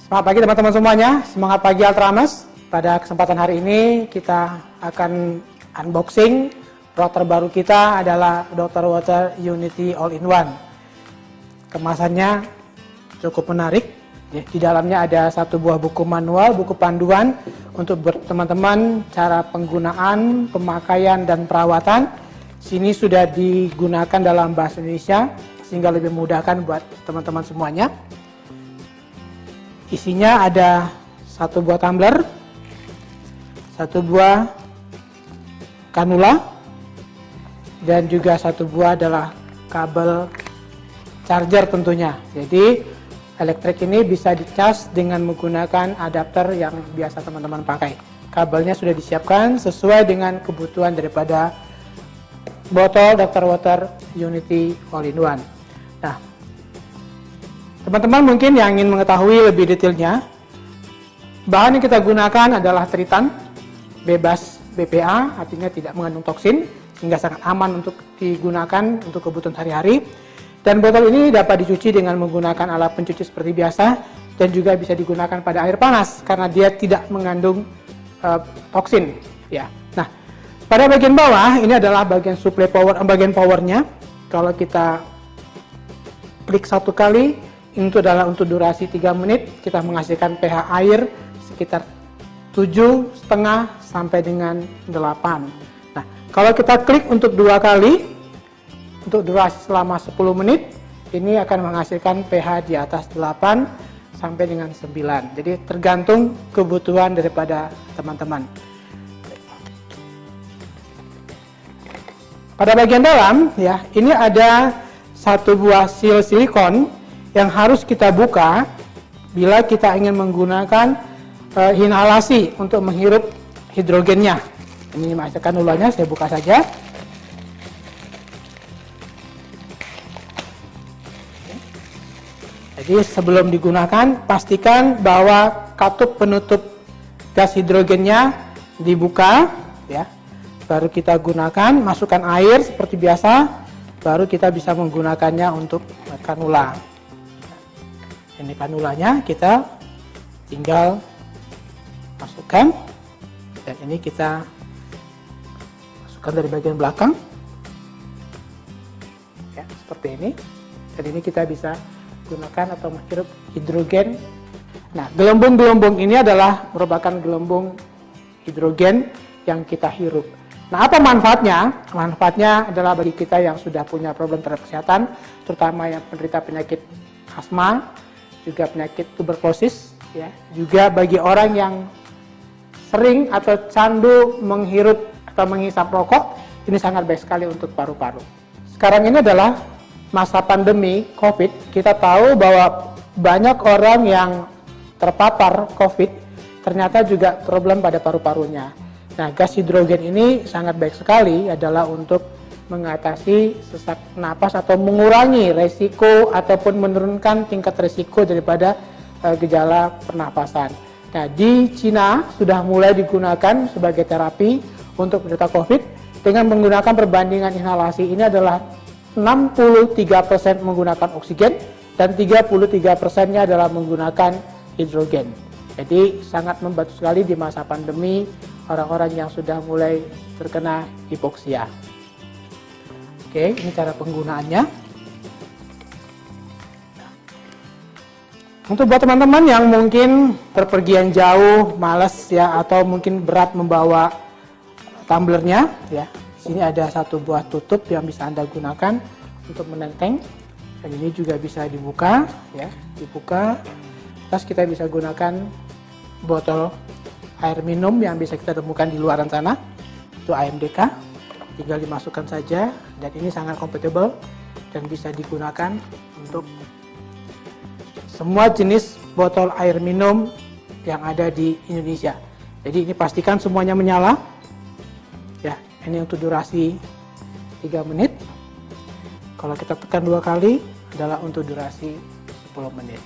Selamat pagi teman-teman semuanya, semangat pagi Ultramas. Pada kesempatan hari ini kita akan unboxing produk terbaru kita adalah Dr. Water Unity All-in-One. Kemasannya cukup menarik. Di dalamnya ada satu buah buku manual, buku panduan untuk teman-teman cara penggunaan, pemakaian dan perawatan. Sini sudah digunakan dalam bahasa Indonesia sehingga lebih memudahkan buat teman-teman semuanya. Isinya ada satu buah tumbler, satu buah kanula, dan juga satu buah adalah kabel charger tentunya. Jadi elektrik ini bisa dicas dengan menggunakan adapter yang biasa teman-teman pakai. Kabelnya sudah disiapkan sesuai dengan kebutuhan daripada botol Dr. Water Unity All-in-One. Nah, teman-teman mungkin yang ingin mengetahui lebih detailnya, bahan yang kita gunakan adalah Tritan, bebas BPA, artinya tidak mengandung toksin, sehingga sangat aman untuk digunakan untuk kebutuhan sehari-hari. Dan botol ini dapat dicuci dengan menggunakan alat pencuci seperti biasa, dan juga bisa digunakan pada air panas, karena dia tidak mengandung toksin. Ya. Nah, pada bagian bawah, ini adalah bagian supply power, bagian powernya. Kalau kita klik satu kali, itu adalah untuk durasi 3 menit, kita menghasilkan pH air sekitar 7,5 sampai dengan 8. Nah, kalau kita klik untuk 2 kali, untuk durasi selama 10 menit, ini akan menghasilkan pH di atas 8 sampai dengan 9. Jadi tergantung kebutuhan daripada teman-teman. Pada bagian dalam, ya, ini ada satu buah seal silikon yang harus kita buka bila kita ingin menggunakan inhalasi untuk menghirup hidrogennya. Ini masukkan ulangnya, saya buka saja. Jadi sebelum digunakan, pastikan bahwa katup penutup gas hidrogennya dibuka, ya. Baru kita gunakan, masukkan air seperti biasa, baru kita bisa menggunakannya untuk kanula. Ini kanulanya kita tinggal masukkan, dan ini kita masukkan dari bagian belakang, ya, seperti ini. Dan ini kita bisa gunakan atau menghirup hidrogen. Nah, gelembung-gelembung ini adalah merupakan gelembung hidrogen yang kita hirup. Nah, apa manfaatnya? Manfaatnya adalah bagi kita yang sudah punya problem terhadap kesehatan, terutama yang penderita penyakit asma, juga penyakit tuberkulosis, ya. Juga bagi orang yang sering atau candu menghirup atau menghisap rokok, ini sangat baik sekali untuk paru-paru. Sekarang ini adalah masa pandemi COVID. Kita tahu bahwa banyak orang yang terpapar COVID ternyata juga problem pada paru-parunya. Nah, gas hidrogen ini sangat baik sekali adalah untuk mengatasi sesak napas atau mengurangi resiko ataupun menurunkan tingkat resiko daripada gejala pernapasan. Nah, di Cina sudah mulai digunakan sebagai terapi untuk penderita COVID dengan menggunakan perbandingan inhalasi ini adalah 63% menggunakan oksigen dan 33%-nya adalah menggunakan hidrogen. Jadi sangat membantu sekali di masa pandemi orang-orang yang sudah mulai terkena hipoksia. Oke, ini cara penggunaannya. Untuk buat teman-teman yang mungkin berpergian jauh, malas ya, atau mungkin berat membawa tumblernya, ya. Sini ada satu buah tutup yang bisa Anda gunakan untuk menenteng. Dan ini juga bisa dibuka, ya, dibuka. Terus kita bisa gunakan botol air minum yang bisa kita temukan di luaran sana, itu AMDK, tinggal dimasukkan saja, dan ini sangat compatible dan bisa digunakan untuk semua jenis botol air minum yang ada di Indonesia. Jadi ini pastikan semuanya menyala, ya. Ini untuk durasi 3 menit. Kalau kita tekan 2 kali adalah untuk durasi 10 menit.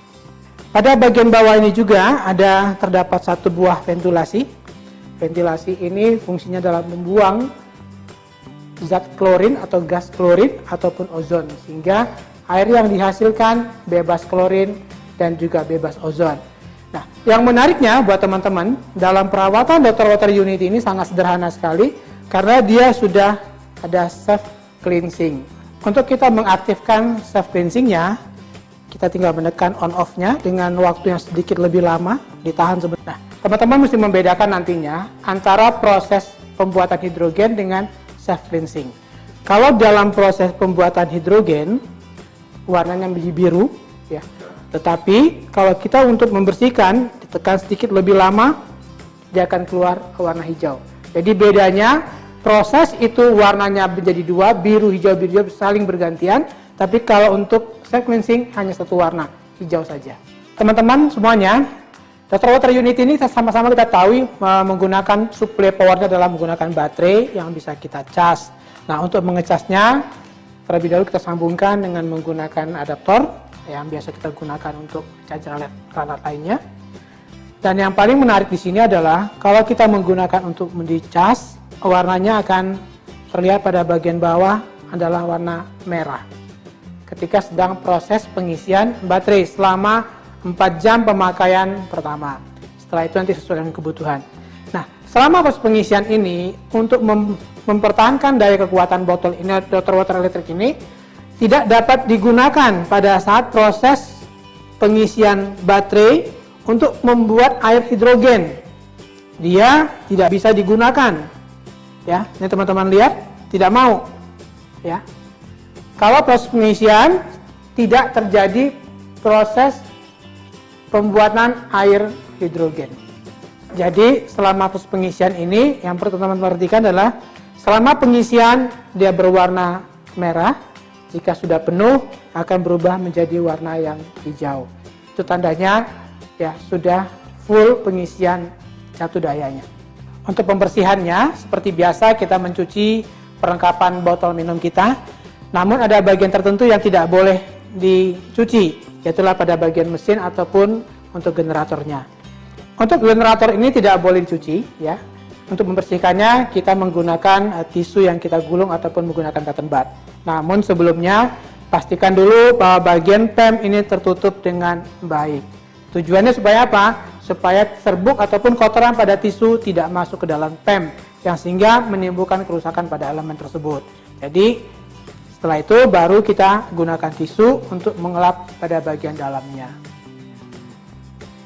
Pada bagian bawah ini juga ada terdapat satu buah ventilasi. Ventilasi ini fungsinya adalah membuang zat klorin atau gas klorin ataupun ozon, sehingga air yang dihasilkan bebas klorin dan juga bebas ozon. Nah, yang menariknya buat teman-teman, dalam perawatan Dr. Water Unity ini sangat sederhana sekali karena dia sudah ada self cleansing. Untuk kita mengaktifkan self cleansingnya, kita tinggal menekan on off-nya dengan waktu yang sedikit lebih lama, ditahan sebentar. Nah, teman-teman mesti membedakan nantinya antara proses pembuatan hidrogen dengan self cleansing. Kalau dalam proses pembuatan hidrogen, warnanya menjadi biru, ya. Tetapi kalau kita untuk membersihkan, ditekan sedikit lebih lama, dia akan keluar warna hijau. Jadi bedanya, proses itu warnanya menjadi dua, biru, hijau, saling bergantian. Tapi kalau untuk self cleansing hanya satu warna, hijau saja. Teman-teman semuanya, Dr. Water Unity ini sama-sama kita tahu menggunakan suplai powernya adalah menggunakan baterai yang bisa kita cas. Nah, untuk mengecasnya, terlebih dahulu kita sambungkan dengan menggunakan adaptor yang biasa kita gunakan untuk charger alat lainnya. Dan yang paling menarik di sini adalah kalau kita menggunakan untuk mendicas, warnanya akan terlihat pada bagian bawah adalah warna merah ketika sedang proses pengisian baterai selama 4 jam pemakaian pertama. Setelah itu nanti sesuai dengan kebutuhan. Nah, selama proses pengisian ini untuk mempertahankan daya kekuatan botol ini, Dr. Water Electric ini tidak dapat digunakan pada saat proses pengisian baterai untuk membuat air hidrogen. Dia tidak bisa digunakan. Ya, ini teman-teman lihat, tidak mau. Ya. Kalau proses pengisian tidak terjadi proses pembuatan air hidrogen. Jadi, selama proses pengisian ini yang perlu teman-teman perhatikan adalah selama pengisian dia berwarna merah. Jika sudah penuh, akan berubah menjadi warna yang hijau. Itu tandanya ya sudah full pengisian satu dayanya. Untuk pembersihannya, seperti biasa kita mencuci perlengkapan botol minum kita. Namun ada bagian tertentu yang tidak boleh dicuci, yaitulah pada bagian mesin ataupun untuk generatornya. Untuk generator ini tidak boleh dicuci, ya. Untuk membersihkannya kita menggunakan tisu yang kita gulung ataupun menggunakan cotton bud. Namun sebelumnya pastikan dulu bahwa bagian PEM ini tertutup dengan baik. Tujuannya supaya apa? Supaya serbuk ataupun kotoran pada tisu tidak masuk ke dalam PEM yang sehingga menimbulkan kerusakan pada elemen tersebut. Jadi setelah itu baru kita gunakan tisu untuk mengelap pada bagian dalamnya.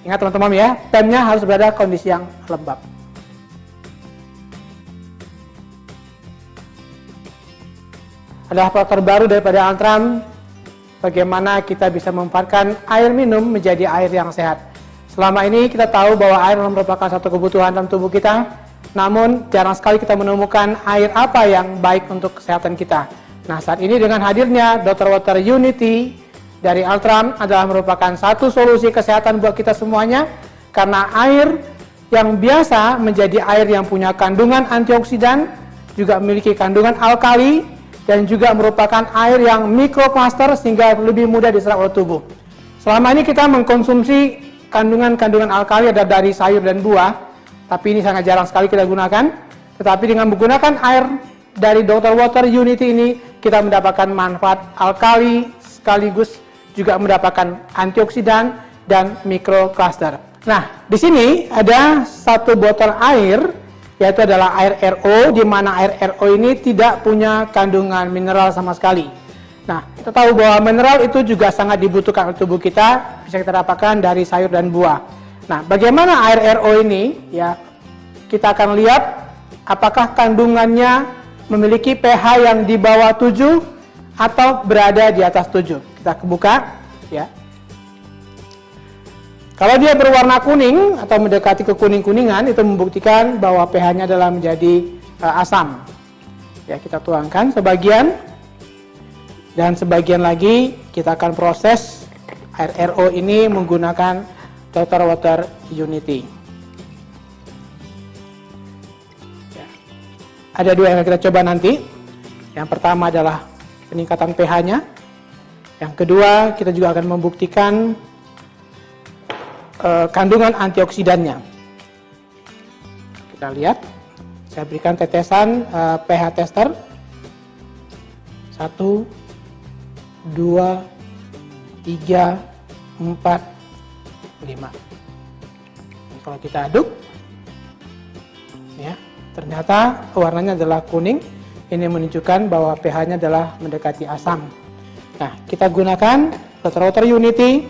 Ingat teman-teman ya, PEM-nya harus berada kondisi yang lembab. Adalah produk terbaru daripada Altram, bagaimana kita bisa memanfaatkan air minum menjadi air yang sehat. Selama ini kita tahu bahwa air merupakan satu kebutuhan dalam tubuh kita, namun jarang sekali kita menemukan air apa yang baik untuk kesehatan kita. Nah, saat ini dengan hadirnya Dr. Water Unity dari Altram adalah merupakan satu solusi kesehatan buat kita semuanya, karena air yang biasa menjadi air yang punya kandungan antioksidan, juga memiliki kandungan alkali, dan juga merupakan air yang mikrokluster sehingga lebih mudah diserap oleh tubuh. Selama ini kita mengkonsumsi kandungan-kandungan alkali ada dari sayur dan buah, tapi ini sangat jarang sekali kita gunakan. Tetapi dengan menggunakan air dari Dr. Water Unity ini, kita mendapatkan manfaat alkali sekaligus juga mendapatkan antioksidan dan mikrokluster. Nah, di sini ada satu botol air, yaitu adalah air RO, di mana air RO ini tidak punya kandungan mineral sama sekali. Nah, kita tahu bahwa mineral itu juga sangat dibutuhkan oleh tubuh kita, bisa kita dapatkan dari sayur dan buah. Nah, bagaimana air RO ini? Ya, kita akan lihat apakah kandungannya memiliki pH yang di bawah 7 atau berada di atas 7. Kita buka, ya. Kalau dia berwarna kuning atau mendekati ke kuning-kuningan, itu membuktikan bahwa pH-nya adalah menjadi asam. Ya, kita tuangkan sebagian, dan sebagian lagi kita akan proses air RO ini menggunakan Dr. Water Unity. Ya. Ada dua yang kita coba nanti. Yang pertama adalah peningkatan pH-nya. Yang kedua, kita juga akan membuktikan kandungan antioksidannya. Kita lihat, saya berikan tetesan pH tester. 1, 2, 3, 4, 5. Kalau kita aduk, ya, ternyata warnanya adalah kuning. Ini menunjukkan bahwa pH-nya adalah mendekati asam. Nah, kita gunakan Dr. Water Unity.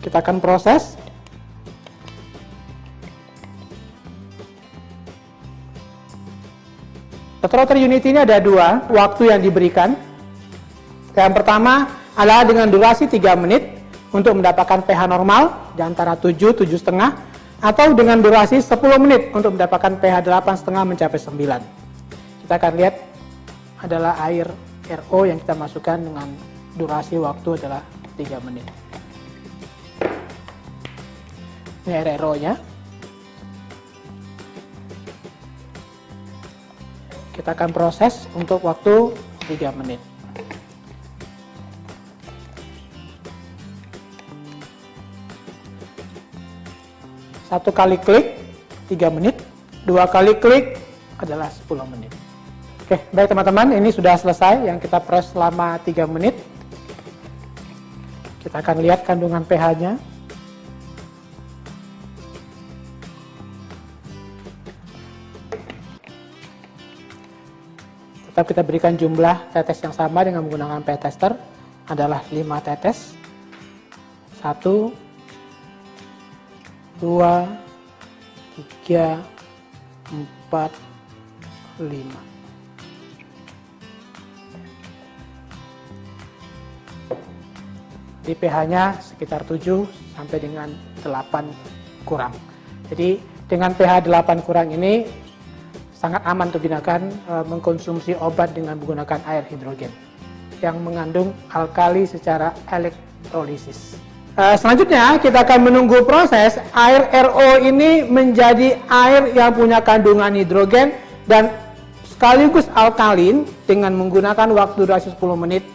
Kita akan proses. Dr. Water Unity ini ada dua waktu yang diberikan. Yang pertama adalah dengan durasi 3 menit untuk mendapatkan pH normal di antara 7, 7,5, atau dengan durasi 10 menit untuk mendapatkan pH 8,5 mencapai 9. Kita akan lihat adalah air RO yang kita masukkan dengan durasi waktu adalah 3 menit. Ini air RO-nya. Kita akan proses untuk waktu 3 menit. Satu kali klik 3 menit, 2 kali klik adalah 10 menit. Oke, baik teman-teman, ini sudah selesai yang kita proses selama 3 menit. Kita akan lihat kandungan pH-nya. Tetap kita berikan jumlah tetes yang sama dengan menggunakan pH tester adalah 5 tetes. 1, 2, 3, 4, 5. Di pH-nya sekitar 7 sampai dengan 8 kurang. Jadi dengan pH 8 kurang ini sangat aman untuk digunakan mengkonsumsi obat dengan menggunakan air hidrogen yang mengandung alkali secara elektrolisis. Selanjutnya kita akan menunggu proses air RO ini menjadi air yang punya kandungan hidrogen dan sekaligus alkalin dengan menggunakan waktu durasi 10 menit.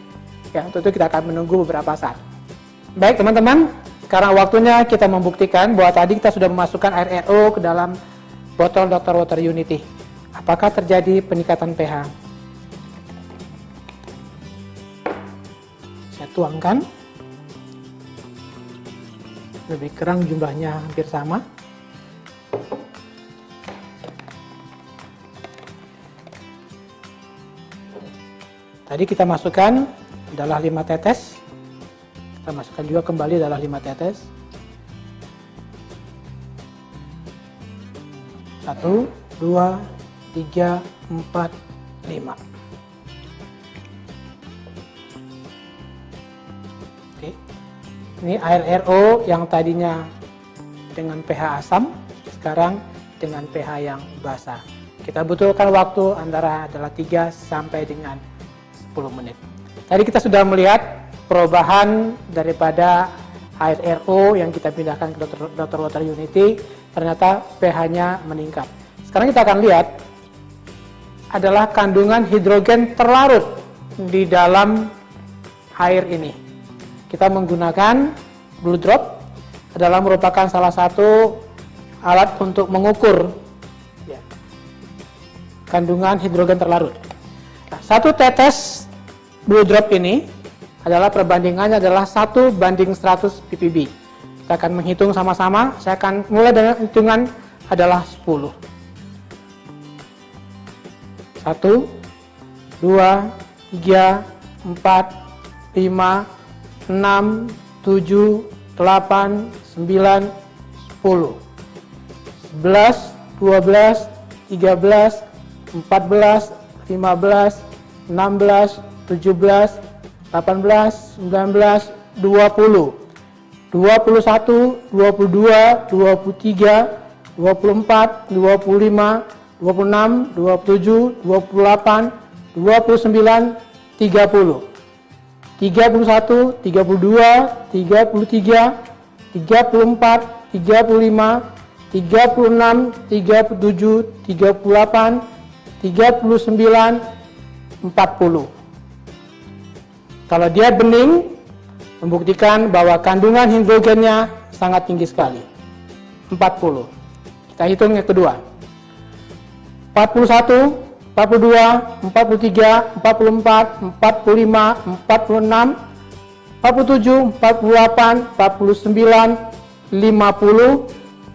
Ya, tentu kita akan menunggu beberapa saat. Baik teman-teman, sekarang waktunya kita membuktikan bahwa tadi kita sudah memasukkan air RO ke dalam botol Dr. Water Unity. Apakah terjadi peningkatan pH? Saya tuangkan. Lebih kurang jumlahnya hampir sama. Tadi kita masukkan adalah 5 tetes. Kita masukkan juga kembali adalah 5 tetes. 1, 2, 3, 4, 5. Oke. Ini air RO yang tadinya dengan pH asam, sekarang dengan pH yang basah. Kita butuhkan waktu antara adalah 3 sampai dengan 10 menit. Tadi kita sudah melihat perubahan daripada air RO yang kita pindahkan ke Dr. Water Unity, ternyata pH-nya meningkat. Sekarang kita akan lihat adalah kandungan hidrogen terlarut di dalam air ini. Kita menggunakan Blue Drop adalah merupakan salah satu alat untuk mengukur ya, kandungan hidrogen terlarut. Nah, 1 tetes Blue Drop ini adalah perbandingannya adalah 1:100 ppb. Kita akan menghitung sama-sama. Saya akan mulai dengan hitungan adalah 10. 1, 2, 3, 4, 5, 6, 7, 8, 9, 10, 11, 12, 13, 14, 15, 16, 17, 18, 19, 20, 21, 22, 23, 24, 25, 26, 27, 28, 29, 30. 31, 32, 33, 34, 35, 36, 37, 38, 39, 40. Kalau dia bening, membuktikan bahwa kandungan hidrogennya sangat tinggi sekali. 40. Kita hitung yang kedua. 41, 42, 43, 44, 45, 46, 47, 48, 49, 50,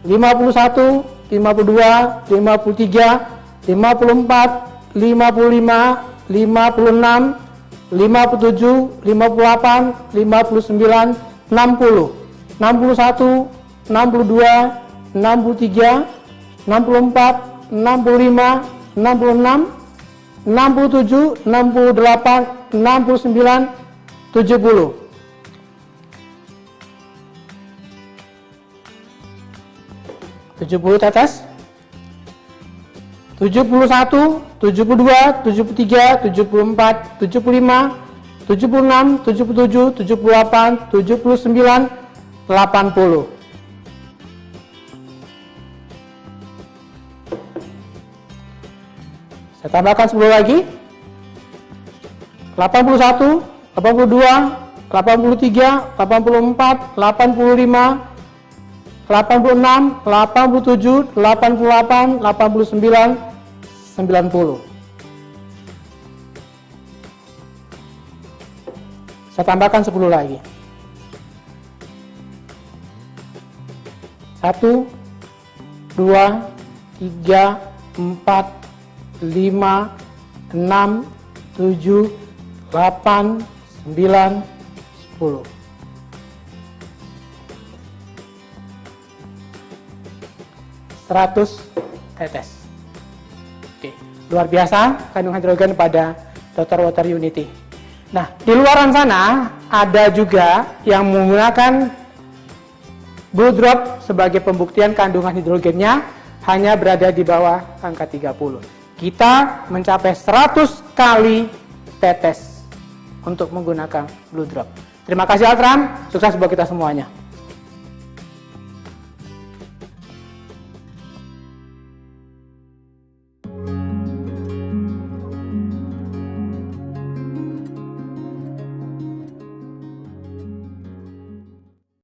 51, 52, 53, 54, 55, 56, 57, 58, 59, 60, 61, 62, 63, 64, 65, 66, 67, 68, 69, 70. Tetes. 71, 72, 73, 74, 75, 76, 77, 78, 79, 80. Saya tambahkan 10 lagi. 81, 82, 83, 84, 85, 86, 87, 88, 89, 90. Saya tambahkan 10 lagi. 1, 2, 3, 4, 5, 6, 7, 8, 9, 10. Tetes. Oke, luar biasa kandungan hidrogen pada Dr. Water Unity. Nah, di luaran sana ada juga yang menggunakan blue drop sebagai pembuktian kandungan hidrogennya hanya berada di bawah angka 30. Kita mencapai 100 kali tetes untuk menggunakan blue drop. Terima kasih Altram, sukses buat kita semuanya.